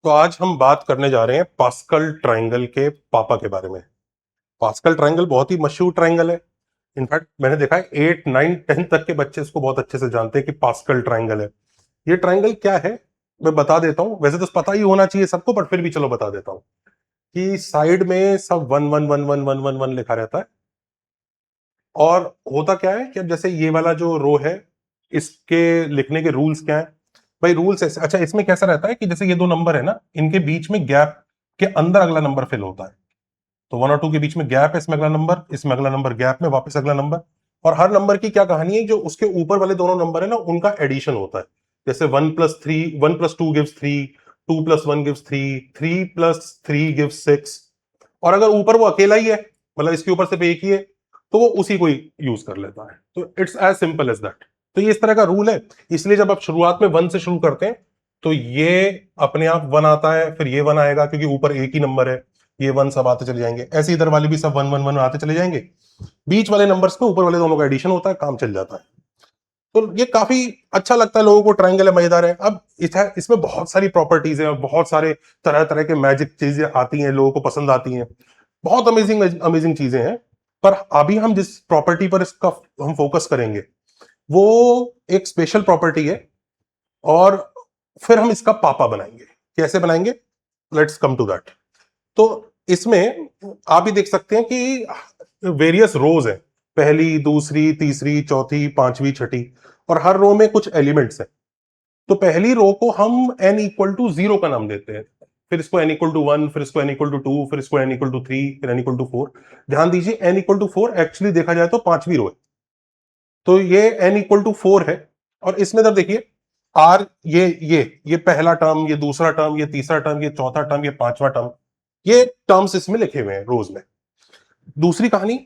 तो आज हम बात करने जा रहे हैं पास्कल ट्रायंगल के पापा के बारे में। पास्कल ट्रायंगल बहुत ही मशहूर ट्रायंगल है। इनफैक्ट मैंने देखा है 8 9 10 तक के बच्चे इसको बहुत अच्छे से जानते हैं कि पास्कल ट्रायंगल है। ये ट्रायंगल क्या है मैं बता देता हूं। वैसे तो पता ही होना चाहिए सबको, पर फिर भी चलो बता देता हूं कि साइड में सब one one one one one one one लिखा रहता है। और होता क्या है कि अब जैसे ये वाला जो रो है, इसके लिखने के रूल्स क्या है भाई। रूल्स ऐसे, अच्छा इसमें कैसा रहता है कि जैसे ये दो नंबर है ना, इनके बीच में गैप के अंदर अगला नंबर फिल होता है। तो 1 और 2 के बीच में गैप है, इसमें अगला नंबर, इसमें अगला नंबर, गैप में वापस अगला नंबर। और हर नंबर की क्या कहानी है, जो उसके ऊपर वाले दोनों नंबर है ना, उनका एडिशन होता है। जैसे 1+3, 1+2 गिव्स 3, 2+1 गिव्स 3, 3+3 गिव्स 6। और अगर ऊपर वो अकेला ही है, मतलब इसके ऊपर सिर्फ एक ही है, तो वो उसी को ही यूज कर लेता है। तो it's as simple as that. तो ये इस तरह का रूल है। इसलिए जब आप शुरुआत में 1 से शुरू करते हैं तो ये अपने आप 1 आता है, फिर ये 1 आएगा क्योंकि ऊपर एक ही नंबर है। ये 1 सब आते चले जाएंगे, ऐसे इधर वाले भी सब 1 1 1 आते चले जाएंगे। बीच वाले नंबर्स पे ऊपर वाले दोनों का एडिशन होता है, काम चल जाता है। तो ये काफी अच्छा लगता है लोगों को, ट्रायंगल है, मजेदार है। अब इसमें बहुत सारी प्रॉपर्टीज हैं, बहुत सारे तरह तरह के मैजिक चीजें आती हैं, लोगों को पसंद आती हैं। बहुत अमेजिंग अमेजिंग चीजें हैं। पर अभी हम जिस प्रॉपर्टी पर इसका हम फोकस करेंगे, वो एक स्पेशल प्रॉपर्टी है। और फिर हम इसका पापा बनाएंगे। कैसे बनाएंगे, लेट्स कम टू दैट। तो इसमें आप भी देख सकते हैं कि वेरियस रोज हैं, पहली, दूसरी, तीसरी, चौथी, पांचवी, छठी। और हर रो में कुछ एलिमेंट्स हैं। तो पहली रो को हम n=0 का नाम देते हैं, फिर इसको n=1, फिर इसको n=2, फिर इसको n=3, फिर n=4। ध्यान दीजिए, n=4 एक्चुअली देखा जाए तो पांचवी रो है। तो ये n=4 है। और इसमें जब देखिए आर, ये पहला टर्म, ये दूसरा टर्म, ये तीसरा टर्म, ये चौथा टर्म, ये पांचवा टर्म, ये टर्म्स इसमें लिखे हुए हैं रोज में। दूसरी कहानी,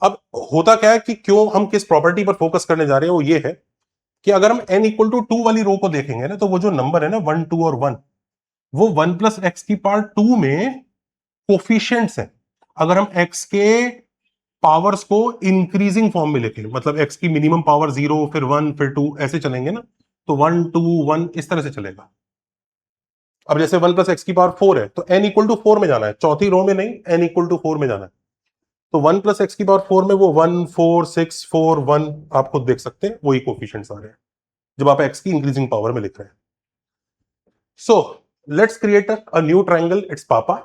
अब होता क्या है कि क्यों हम किस प्रॉपर्टी पर फोकस करने जा रहे हैं, वो ये है कि अगर हम n=2 वाली रो को देखेंगे ना, तो वो जो नंबर है ना 1 2 और 1, वो 1+x⁻², में कोफिशियंट्स हैं। अगर हम x के पावर्स को इंक्रीजिंग फॉर्म में लिखें, मतलब x की मिनिमम पावर 0, फिर 1, फिर 2, ऐसे चलेंगे ना, तो 1 2 1 इस तरह से चलेगा। अब जैसे 1+x⁻4 है, तो n=4 में जाना है, चौथी रो में नहीं, n=4 में जाना है। तो 1+x⁻4 में वो 1 4 6 4 1, आप खुद देख सकते हैं वही कोफिशिएंट्स आ रहे हैं जब आप x की इंक्रीजिंग पावर में लिख रहे हैं। So let's create a new triangle, it's पापा।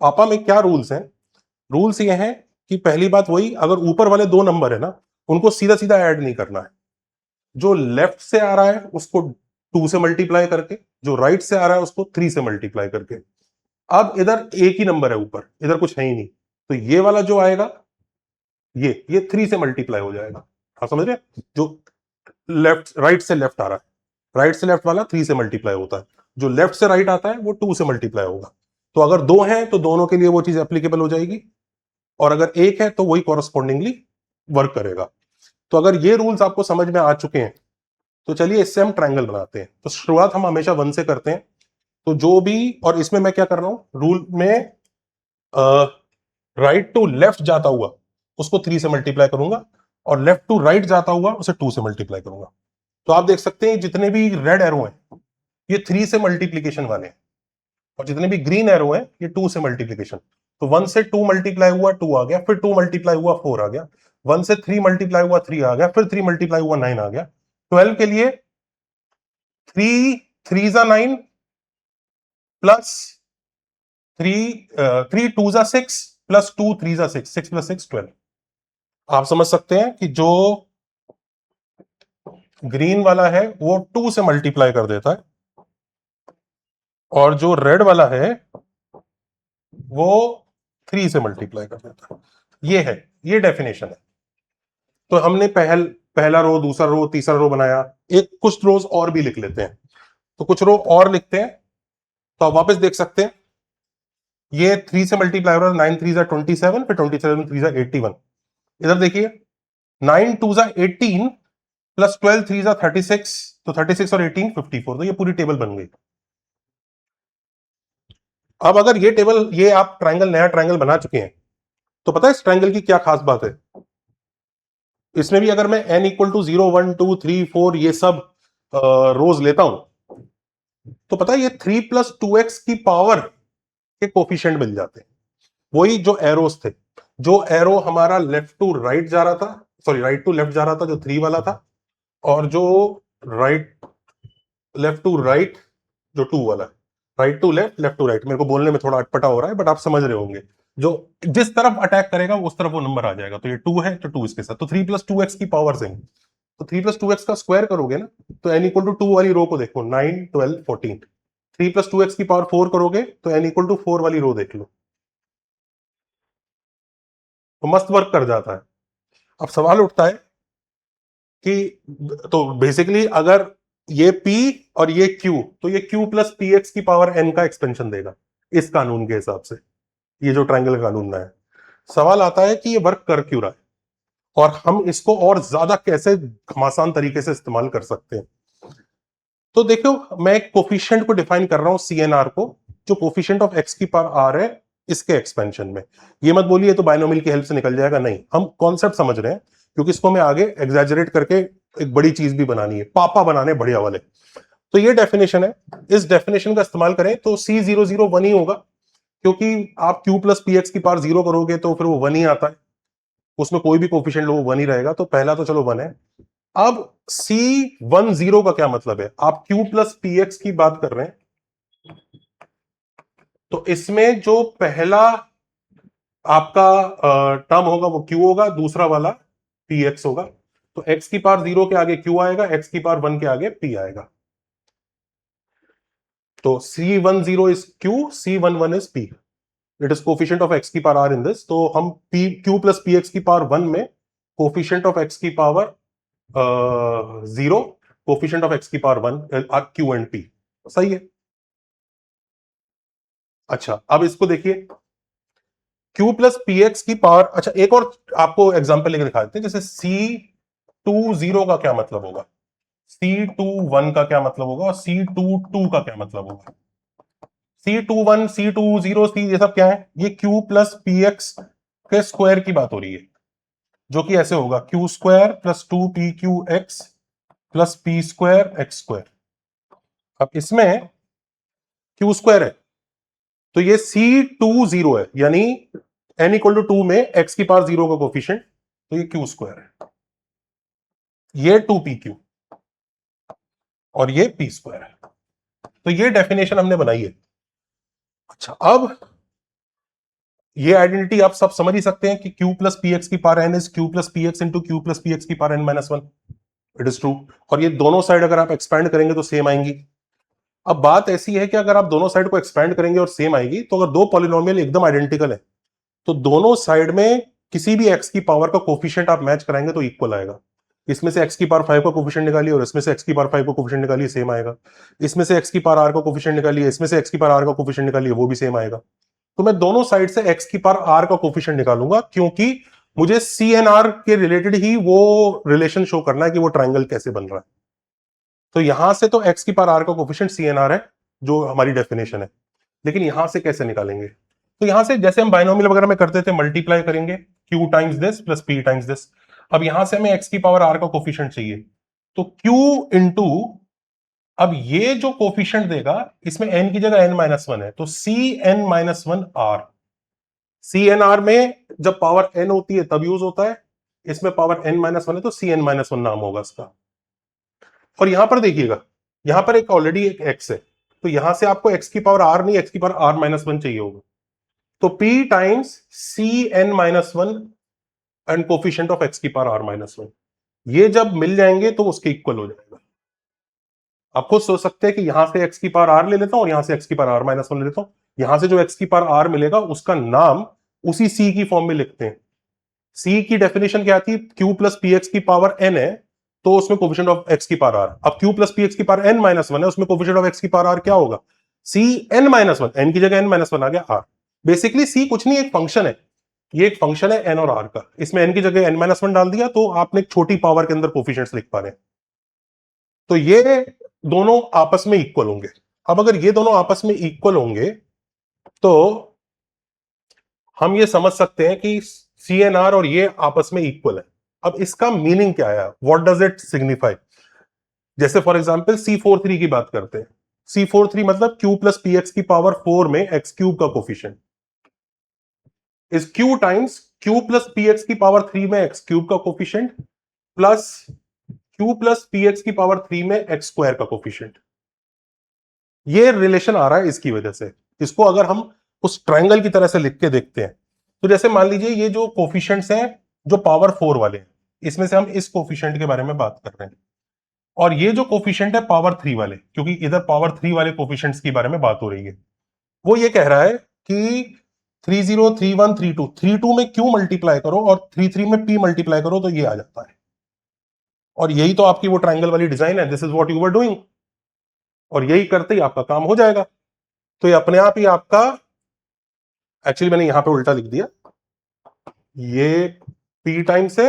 पापा में क्या रूल्स हैं? रूल्स ये हैं कि पहली बात वही, अगर ऊपर वाले दो नंबर है ना, उनको सीधा सीधा ऐड नहीं करना है। जो लेफ्ट से आ रहा है उसको 2 से मल्टीप्लाई करके, जो राइट से आ रहा है उसको 3 से मल्टीप्लाई करके। अब इधर एक ही नंबर है ऊपर, इधर कुछ है ही नहीं, तो ये वाला जो आएगा, ये 3 से मल्टीप्लाई हो जाएगा। आप समझ रहे हैं? जो लेफ्ट राइट से लेफ्ट आ रहा है, राइट से लेफ्ट वाला 3 से मल्टीप्लाई होता है। जो लेफ्ट से राइट आता है वो 2 से मल्टीप्लाई होगा। तो अगर दो हैं तो दोनों के लिए वो चीज एप्लीकेबल हो जाएगी, और अगर एक है तो वही कॉरस्पॉन्डिंगली वर्क करेगा। तो अगर ये रूल्स आपको समझ में आ चुके हैं, तो चलिए इससे हम ट्रायंगल बनाते हैं। तो शुरुआत हम हमेशा 1 से करते हैं। तो जो भी, और इसमें मैं क्या कर रहा हूं रूल में, राइट टू लेफ्ट जाता हुआ उसको 3 से मल्टीप्लाई करूंगा, और लेफ्ट टू राइट जाता हुआ उसे 2 से मल्टीप्लाई करूंगा। तो आप देख सकते हैं जितने भी रेड एरो हैं, ये 3 से मल्टीप्लीकेशन वाले हैं, और जितने भी ग्रीन एरो हैं ये 2 से मल्टीप्लीकेशन। तो 1 से 2 मल्टीप्लाई हुआ 2 आ गया, फिर 2 मल्टीप्लाई हुआ 4 आ गया, 1 से 3 मल्टीप्लाई हुआ 3 आ गया, फिर 3 मल्टीप्लाई हुआ 9 आ गया। 12 के लिए 3 3 जा 9, प्लस 3 2 जा 6, प्लस 2 3 जा 6, 6 + 6 12। आप समझ सकते हैं कि जो ग्रीन वाला है वो 2 से मल्टीप्लाई कर देता है, और जो रेड वाला है वो 3 से मल्टीप्लाई कर देता है। ये है, ये डेफिनेशन है। तो हमने पहला रो, दूसरा रो, तीसरा रो बनाया। एक कुछ रोज और भी लिख लेते हैं। तो कुछ रो और लिखते हैं। तो आप वापस देख सकते हैं, ये 3 से मल्टीप्लाई हो रहा है, 9 3 जा 27, फिर 27 3 जा 81। इधर देखिए, 9 2 जा 18, प्लस 12 3 जा 36, तो 36 और 18 54। तो ये पूरी टेबल बन गई। अब अगर ये टेबल, ये आप ट्रायंगल, नया ट्रायंगल बना चुके हैं, तो पता है इस ट्रायंगल की क्या खास बात है? इसमें भी अगर मैं n=0 1 2 3 4 ये सब रोज लेता हूं, तो पता है ये 3+2x की पावर के कोफिशिएंट मिल जाते हैं, वही जो एरोस थे, जो एरो हमारा लेफ्ट टू राइट जा रहा था, सॉरी राइट टू लेफ्ट जा रहा था जो 3 वाला था, और जो राइट लेफ्ट टू राइट जो 2 वाला है, right to left, left to right, मेरे को बोलने में थोड़ा अटपटा हो रहा है बट आप समझ रहे होंगे, जो जिस तरफ अटैक करेगा उस तरफ वो नंबर आ जाएगा। तो ये 2 है तो 2 इसके साथ, तो 3+2x की पावर से, तो 3+2x का स्क्वायर करोगे ना, तो n इक्वल टू 2 वाली रो को देखो, 9 12 14, 3+2x की पावर 4 करोगे तो n इक्वल टू 4 वाली रो देख लो, तो मस्त वर्क कर जाता है। अब सवाल उठता है कि तो बेसिकली अगर ये p और ये q, तो ये q प्लस पी एक्स की पावर n का एक्सपेंशन देगा इस कानून के हिसाब से, ये जो ट्रायंगल कानून है। सवाल आता है कि ये वर्क कर क्यों रहा है और हम इसको और ज्यादा कैसे घमासान तरीके से इस्तेमाल कर सकते हैं। तो देखो मैं एक कोफिशिएंट को डिफाइन कर रहा हूं CNR को, जो कोफिशिएंट ऑफ x की पावर r है इसके एक्सपेंशन में। ये मत बोलिए तो बायनोमियल की हेल्प से निकल जाएगा, नहीं, हम कॉन्सेप्ट समझ रहे हैं क्योंकि इसको मैं आगे एग्जैजरेट करके एक बड़ी चीज भी बनानी है, पापा बनाने बढ़िया वाले। तो ये डेफिनेशन है, इस डेफिनेशन का इस्तेमाल करें तो C001 ही होगा, क्योंकि आप q प्लस पी एक्स की पावर 0 करोगे तो फिर वो 1 ही आता है, उसमें कोई भी कोफिशिएंट लो वो 1 ही रहेगा, तो पहला तो चलो 1 है। अब C10 का क्या मतलब है, आप q प्लस पी एक्स की बात कर रहे हैं, तो इसमें जो पहला आपका टर्म होगा वो q होगा, दूसरा वाला px होगा, तो x की पावर 0 के आगे q आएगा, x की पावर 1 के आगे p आएगा, तो C10 is q, C11 is p, it is coefficient of x की पावर r इन दिस, तो हम p q plus p x की पावर 1 में कोफिशिएंट ऑफ x की पावर 0, कोफिशिएंट ऑफ x की पावर 1 q एंड p, सही है। अच्छा अब इसको देखिए, q प्लस पी एक्स की पावर, अच्छा एक और आपको एग्जांपल लेके दिखा देते हैं, जैसे C20 का क्या मतलब होगा, C21 का क्या मतलब होगा और C22 का क्या मतलब होगा। C21 C20 C ये सब क्या है, ये q प्लस पी एक्स के स्क्वायर की बात हो रही है, जो कि ऐसे होगा q square plus 2pq(x) plus p square x square. अब इसमें q स्क्वायर है तो ये C20 है, यानी n इक्वल टू 2 में x की पावर 0 का कोफिशिएंट, तो ये q स्क्वायर है, ये 2pq और ये p स्क्वायर है, तो ये डेफिनेशन हमने बनाई है। अच्छा अब ये आइडेंटिटी आप सब समझ ही सकते हैं कि q प्लस पी एक्स की power n is q plus p x into q plus p x की power n-1, it is true, और ये दोनों साइड अगर आप एक्सपैंड करेंगे तो सेम आएंगी। अब बात ऐसी है कि अगर आप दोनों साइड को एक्सपैंड करेंगे और सेम आएगी, तो अगर दो पॉलिनोमियल एकदम आइडेंटिकल है तो दोनों साइड में किसी भी x की पावर का कोफिशिएंट आप मैच कराएंगे तो इक्वल आएगा। इसमें से x की पावर 5 का कोफिशिएंट निकालिए और इसमें से x की पावर 5 का कोफिशिएंट निकालिए, सेम आएगा। इसमें से x की पावर r का कोफिशिएंट निकालिए, इसमें से x की पावर r का कोफिशिएंट निकालिए, वो भी सेम आएगा। तो मैं दोनों साइड से x की पावर r का कोफिशिएंट निकालूंगा, क्योंकि मुझे CNR के रिलेटेड ही वो रिलेशन शो करना है कि वो ट्राइंगल कैसे बन रहा है। तो यहां से तो x की पावर r का कोफिशिएंट CNR है, जो हमारी डेफिनेशन है, लेकिन यहां से कैसे निकालेंगे, तो यहां से जैसे हम बाइनोमियल वगैरह में करते थे, मल्टीप्लाई करेंगे q times this plus p times this. अब यहां से हमें x की पावर r का कोफिशिएंट चाहिए, तो q इंटू, अब ये जो कोफिशिएंट देगा इसमें n की जगह n-1 है, तो Cn-1r, CNR में जब पावर n होती है तब यूज होता है, इसमें पावर n-1 है तो Cn-1 नाम होगा इसका। और यहां पर देखिएगा, यहां पर एक ऑलरेडी एक x है, तो यहां से आपको x की पावर r नहीं, x की पावर r-1 चाहिए होगा, तो p times Cn-1 and coefficient of x की पावर r-1, ये जब मिल जाएंगे तो उसके इक्वल हो जाएगा। आप खुद सोच सकते हैं कि यहां से x की पावर r ले लेता हूं और यहां से x की पावर r-1 ले लेता हूं, यहां से जो x की पावर r मिलेगा उसका नाम उसी c की फॉर्म में लिखते हैं। c की डेफिनेशन क्या थी, q प्लस पी एक्स की पावर n है तो उसमें कोफिशिएंट ऑफ x की पावर r, अब q प्लस पी एक्स की पावर n-1 है, उसमें कोफिशिएंट ऑफ x की पावर r क्या होगा, Cn-1, n की जगह n-1 आ गया r। बेसिकली c कुछ नहीं, एक फंक्शन है, ये एक फंक्शन है n और r का, इसमें n की जगह n-1 डाल दिया तो आपने एक छोटी पावर के अंदर कोफिशिएंट्स लिख पा रहे हैं, तो ये दोनों आपस में इक्वल होंगे। अब अगर ये दोनों आपस में इक्वल होंगे तो हम ये समझ सकते हैं कि CNR और ये आपस में इक्वल है। अब इसका मीनिंग क्या है, व्हाट डज इट सिग्निफाई, जैसे फॉर एग्जांपल C43 की बात करते हैं, C43 मतलब Q प्लस पी एक्स की पावर 4 में एक्स क्यूब का coefficient is Q times Q plus p x की पावर 3 में एक्स क्यूब का coefficient plus Q plus p x की पावर 3 में एक्स स्क्वायर का कोफिशिएंट। ये रिलेशन आ रहा है इसकी वजह से। इसको अगर हम उस ट्रायंगल की तरह से लिख के देखते हैं तो जैसे मान लीजिए ये जो कोफिशिएंट्स हैं जो पावर 4 वाले हैं, इसमें से हम इस कोफिशिएंट के बारे में बात कर रहे हैं, और ये जो कोफिशिएंट है पावर 3 वाले, क्योंकि इधर पावर 3 वाले कोफिशिएंट्स के बारे में बात हो रही है, वो ये कह रहा है कि 30 31 32 32 में क्यू मल्टीप्लाई करो और 33 में पी मल्टीप्लाई करो तो ये आ जाता है। और यही तो आपकी वो ट्रायंगल वाली डिजाइन है, this is what you were doing, और यही करते ही आपका काम हो जाएगा। तो ये अपने आप ही आपका, एक्चुअली मैंने यहां पे उल्टा लिख दिया, ये पी टाइम्स है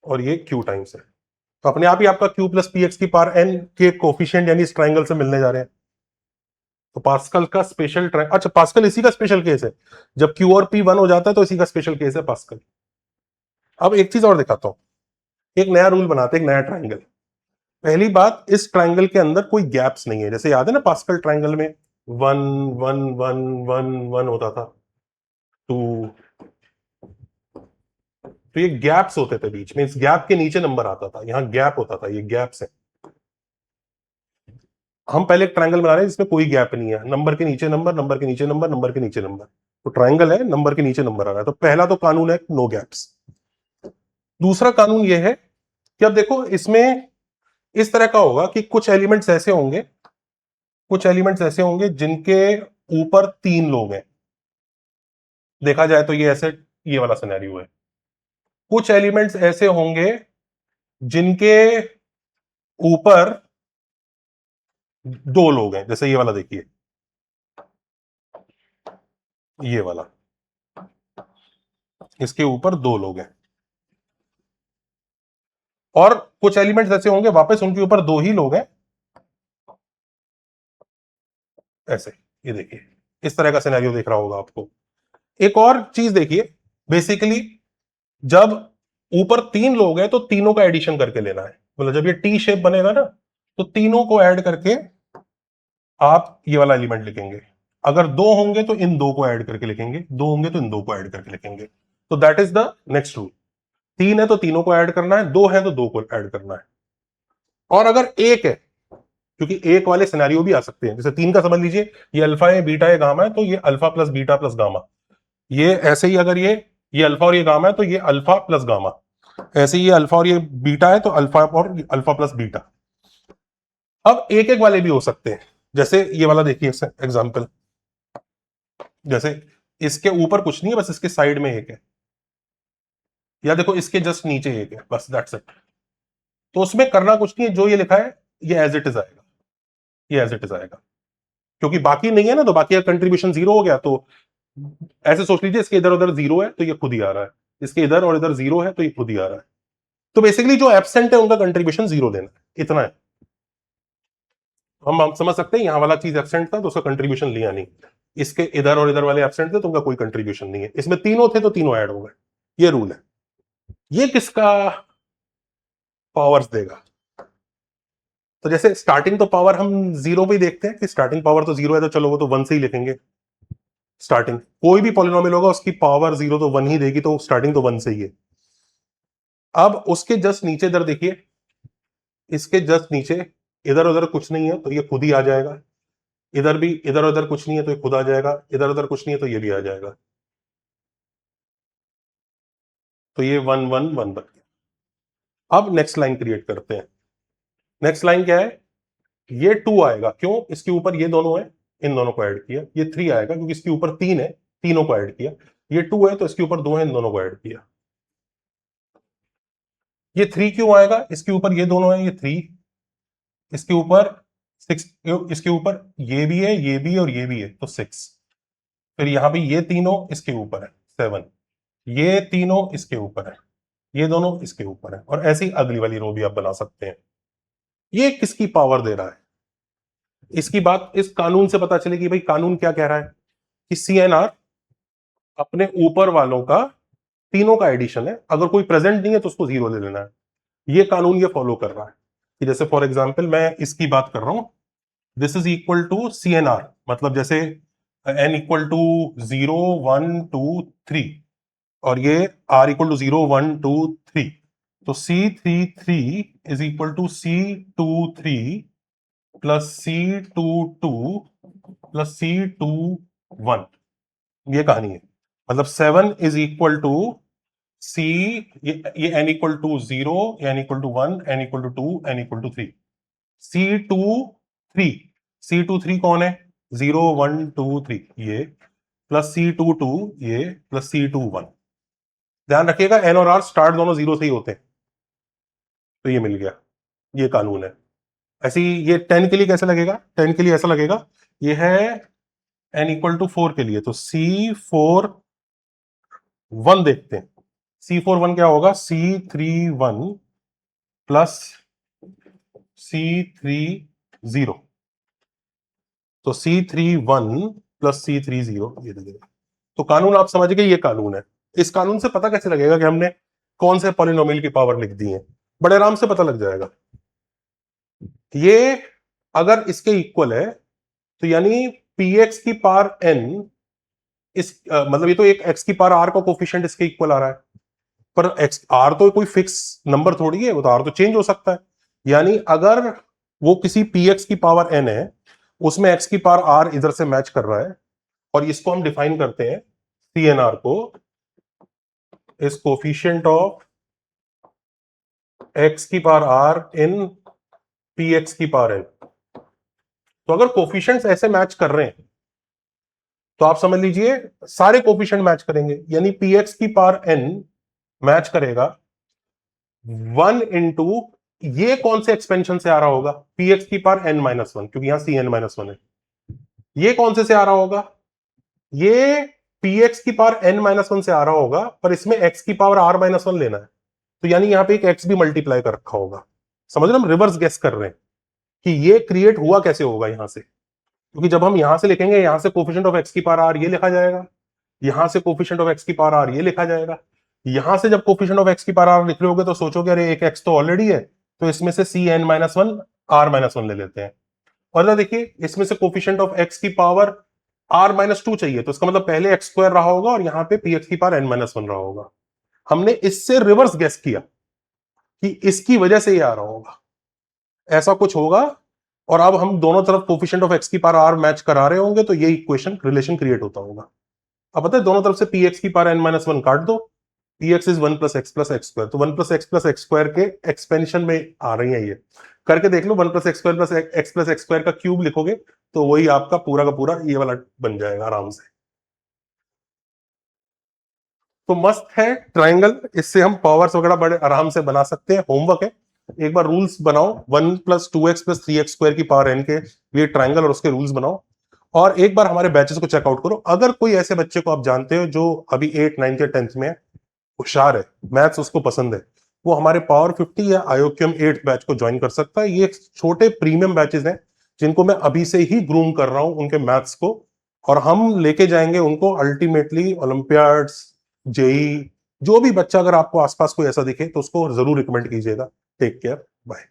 और ये क्यू टाइम्स है, तो अपने आप ही आपका क्यू प्लस पी एक्स की पावर एन के कोफिशिएंट यानी इस ट्रायंगल से मिलने जा रहे हैं। तो पास्कल का स्पेशल अच्छा पास्कल इसी का स्पेशल केस है, जब क्यू और पी 1 हो जाता है तो इसी का स्पेशल केस है पास्कल। अब एक चीज और दिखाता हूं, एक नया रूल बनाते हैं, एक नया ट्रायंगल। पहली बात, इस ट्रायंगल के अंदर कोई गैप्स नहीं है, जैसे याद है ना पास्कल ट्रायंगल में 1 1 1 1 1 होता था, 2, तो ये गैप्स होते थे बीच में, इस गैप के नीचे नंबर आता था, यहां गैप होता था, ये गैप्स है। हम पहले एक ट्रायंगल बना रहे हैं जिसमें कोई गैप नहीं है, नंबर के नीचे नंबर, नंबर के नीचे नंबर, नंबर के नीचे नंबर, तो ट्रायंगल है, नंबर के नीचे नंबर आ रहा है, तो पहला तो कानून है नो गैप्स। दूसरा कानून यह है कि अब देखो इसमें इस तरह का होगा कि कुछ एलिमेंट्स ऐसे होंगे, कुछ एलिमेंट्स ऐसे होंगे जिनके ऊपर 3 लोग हैं, देखा जाए तो ये ऐसे, ये वाला सिनेरियो है। कुछ एलिमेंट्स ऐसे होंगे जिनके ऊपर 2 लोग हैं, जैसे ये वाला देखिए, ये वाला, इसके ऊपर 2 लोग हैं। और कुछ एलिमेंट्स ऐसे होंगे वापस उनके ऊपर 2 ही लोग हैं, ऐसे, ये देखिए इस तरह का सिनेरियो देख रहा होगा आपको। एक और चीज देखिए, बेसिकली जब ऊपर 3 लोग हैं तो तीनों का एडिशन करके लेना है, मतलब जब ये टी शेप बनेगा ना तो तीनों को ऐड करके आप ये वाला एलिमेंट लिखेंगे। अगर 2 होंगे तो इन 2 को ऐड करके लिखेंगे, 2 होंगे तो इन 2 को ऐड करके लिखेंगे। तो that is the next rule. 3 है तो तीनों को ऐड करना है, 2 है तो 2 को ऐड करना है। और अगर 1 है, क्योंकि एक वाले सिनेरियो भी आ सकते हैं, जैसे 3 का समझ लीजिए ये अल्फा है, बीटा है, गामा है, तो ये alpha plus beta plus gamma. ये ऐसे ही अगर ये अल्फा और ये गामा है तो ये अल्फा प्लस गामा। ऐसे ही ये अल्फा और ये बीटा है तो अल्फा और अल्फा प्लस बीटा। अब एक एक वाले भी हो सकते हैं, जैसे ये वाला देखिए एग्जांपल, जैसे इसके ऊपर कुछ नहीं है, बस इसके साइड में एक है, या देखो इसके जस्ट नीचे एक है, बस दैट्स इट। तो उसमें करना कुछ नहीं है, जो ये लिखा है ये एज इट इज आएगा, ये एज इट इज आएगा, क्योंकि बाकी नहीं है ना, तो बाकी का कंट्रीब्यूशन 0 हो गया। तो ऐसे सोच लीजिए इसके इधर उधर 0 है तो ये खुद ही आ रहा है, इसके इधर और इधर 0 है तो ये खुद ही आ रहा है। तो बेसिकली जो एब्सेंट है उनका कंट्रीब्यूशन 0 देना है, इतना है। हम समझ सकते हैं यहां वाला चीज एब्सेंट था तो उसका कंट्रीब्यूशन लिया नहीं, इसके इधर और इधर वाले एब्सेंट थे तो उनका कोई कंट्रीब्यूशन नहीं है, इसमें तीनों थे तो तीनों ऐड हो गए, ये रूल है। ये किसका पावर्स देगा? तो जैसे स्टार्टिंग तो पावर हम 0 पे ही देखते हैं कि स्टार्टिंग पावर तो 0 है, तो चलो वो तो 1 से ही लिखेंगे। स्टार्टिंग कोई भी पॉलिनोमियल होगा उसकी पावर 0 तो 1 ही देगी, तो स्टार्टिंग तो 1 से ही है। अब उसके जस्ट नीचे इधर देखिए, इसके जस्ट नीचे इधर उधर कुछ नहीं है तो ये खुद ही आ जाएगा, इधर भी इधर उधर कुछ नहीं है तो ये खुद आ जाएगा, इधर उधर कुछ नहीं है तो ये भी आ जाएगा, तो ये 1 1 1 बन गया। अब नेक्स्ट लाइन क्रिएट करते हैं। नेक्स्ट लाइन क्या है? ये 2 आएगा, क्यों? इसके ऊपर ये दोनों है, इन दोनों को ऐड किया। ये 3 आएगा क्योंकि इसके ऊपर 3 है, तीनों को ऐड किया। ये 2 है तो इसके ऊपर 2 है, इन दोनों को ऐड किया। ये 3 क्यों आएगा? इसके ऊपर ये दोनों है, ये 3, इसके ऊपर 6, इसके ऊपर ये भी है, ये भी है और ये भी है, तो 6। फिर यहां भी ये तीनों इसके ऊपर है, 7, ये तीनों इसके ऊपर है, ये दोनों इसके ऊपर है, और ऐसी अगली वाली रो भी आप बना सकते हैं। ये किसकी पावर दे रहा है? इसकी बात इस कानून से पता चलेगी। भाई कानून क्या कह रहा है कि CNR अपने ऊपर वालों का तीनों का एडिशन है, अगर कोई प्रेजेंट नहीं है तो उसको 0 ले लेना है। ये कानून ये फॉलो कर रहा है। कि जैसे फॉर एग्जाम्पल मैं इसकी बात कर रहा हूं, this is equal to CNR, मतलब जैसे n इक्वल टू 0 1 2 3 और ये r इक्वल टू 0 1 2 3, तो C33 is equal to C23 plus C22 plus C21, ये कहानी है। मतलब 7 इज इक्वल टू सी, ये n equal to 0, n equal to 1, n equal to 2, n equal to 3, C23, C23 कौन है, 0 1 2 3 ये, प्लस C22 ये, प्लस C21। ध्यान रखिएगा n और r स्टार्ट दोनों 0 से ही होते हैं, तो ये मिल गया, ये कानून है। ऐसे ही ये 10 के लिए कैसे लगेगा, 10 के लिए ऐसा लगेगा, ये है n इक्वल टू 4 के लिए, तो C41 देखते हैं, C41 क्या होगा, C31 प्लस C30, तो C31 प्लस C30 ये देखिएगा। तो कानून आप समझ गए, ये कानून है। इस कानून से पता कैसे लगेगा कि हमने कौन से पॉलिनोमियल की पावर लिख दी है, बड़े आराम से पता लग जाएगा। ये अगर इसके इक्वल है तो यानी px की पावर n इस मतलब ये तो एक x की पावर r का कोफिशिएंट इसके इक्वल आ रहा है, पर x r तो कोई फिक्स नंबर थोड़ी है, वो तो r तो चेंज हो सकता है। यानी अगर वो किसी px की पावर n है, उसमें x की पावर r इधर से मैच कर रहा है, और इसको हम डिफाइन करते हैं CNR को इस कोफिशिएंट ऑफ x की पावर r इन px की पावर n। तो अगर कोफिशिएंट्स ऐसे मैच कर रहे हैं तो आप समझ लीजिए सारे कोफिशिएंट मैच करेंगे, यानी px की पावर n मैच करेगा 1 इंटू, ये कौन से एक्सपेंशन से आ रहा होगा, px की पावर n-1, क्योंकि यहां Cn-1 है। ये कौन से आ रहा होगा, ये px की पावर n-1 से आ रहा होगा, पर इसमें x की पावर r-1 लेना है, तो यानी यहां पे एक x भी मल्टीप्लाई कर रखा होगा। समझ रहे, हम रिवर्स गेस कर रहे हैं कि ये क्रिएट हुआ कैसे होगा यहां से, क्योंकि जब हम यहां से लिखेंगे, यहां से कोफिशिएंट ऑफ x की पावर r ये लिखा जाएगा, यहां से कोफिशिएंट ऑफ x की पावर r ये लिखा जाएगा। यहां से जब कोफिशिएंट ऑफ x की पावर r लिख रहे होगे तो सोचोगे अरे एक x तो ऑलरेडी है, तो इसमें से Cn-1 r-1 ले लेते हैं। और ना देखिए, इसमें से कोफिशिएंट ऑफ x की पावर r-2 चाहिए, तो इसका मतलब पहले x² रहा होगा और यहां पे px की पावर n-1 रहा होगा। हमने इससे रिवर्स गेस किया कि इसकी वजह से ये आ रहा होगा, ऐसा कुछ होगा, और अब हम दोनों तरफ कोफिशिएंट ऑफ x की पावर r मैच करा रहे होंगे, तो ये इक्वेशन रिलेशन क्रिएट होता होगा। अब पता है, दोनों तरफ से px की पावर n-1 काट दो, px is 1 plus x plus x square, तो 1 प्लस एक्स स्क्वायर के एक्सपेंशन में आ रही है, ये करके देख लो, 1 plus x square plus x square का क्यूब लिखोगे तो वही आपका पूरा का पूरा ये वाला बन जाएगा आराम से। तो मस्त है ट्राइंगल, इससे हम पावर्स वगैरह बड़े आराम से बना सकते हैं। होमवर्क है, एक बार रूल्स बनाओ, 1 plus 2x plus 3x square की पावर n के लिए ट्राइंगल और उसके रूल्स बनाओ, और एक बार हमारे बैचेस को चेकआउट करो। अगर कोई ऐसे बच्चे को आप जानते हो जो अभी 8 9 या 10th में होशियार है, मैथ्स उसको पसंद है, वो हमारे पावर 50 या आयोक्यम 8 बैच को ज्वाइन कर सकता है। ये छोटे प्रीमियम बैचेस हैं जिनको मैं अभी से ही ग्रूम कर रहा हूं उनके मैथ्स को, और हम लेके जाएंगे उनको अल्टीमेटली ओलंपियाड्स, जेई। जो भी बच्चा अगर आपको आसपास कोई ऐसा दिखे तो उसको जरूर रिकमेंड कीजिएगा। Take care, bye.